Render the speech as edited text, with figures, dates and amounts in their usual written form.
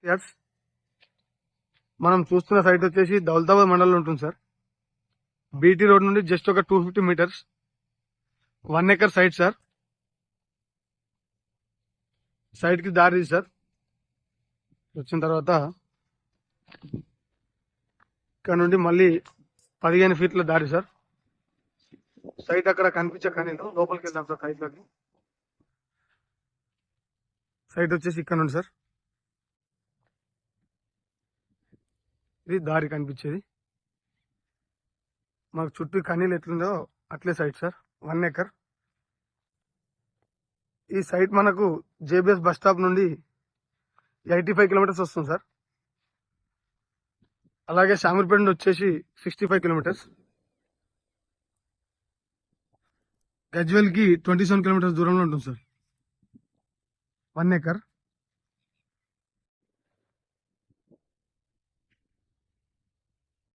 Years. మనం చూస్తున్న site వచ్చేసి దౌలతాబాద్ మండలంలో ఉంటుంది సార్. బీటీ రోడ్ నుండి జస్ట్ ఒక 250 metres, 1 acre site sir. Site కి దారి సార్. వచ్చిన తర్వాత ఇక్కడ నుండి మళ్ళీ 15 ఫీట్ల దారి సార్. సైట్ అక్కడ కనిపించే ఖాళీలో లోపలికి వెళ్దాం సార్. సైట్లోకి సైట్ వచ్చేసి ఇక్కడ నుండి సార్. ఇది దారి కనిపించేది. మాకు చుట్టూ కనీలు ఎట్లుందో అట్లే సైట్ సార్. 1 ఎకర్. ఈ సైట్ మనకు జేబీఎస్ బస్ స్టాప్ నుండి 85 కిలోమీటర్స్ వస్తుంది సార్. అలాగే శామీర్పేట నుండి వచ్చేసి 65 కిలోమీటర్స్. గజ్వేల్ కి 27 కిలోమీటర్స్ దూరంలో ఉంటుంది సార్. 1 ఎకర్.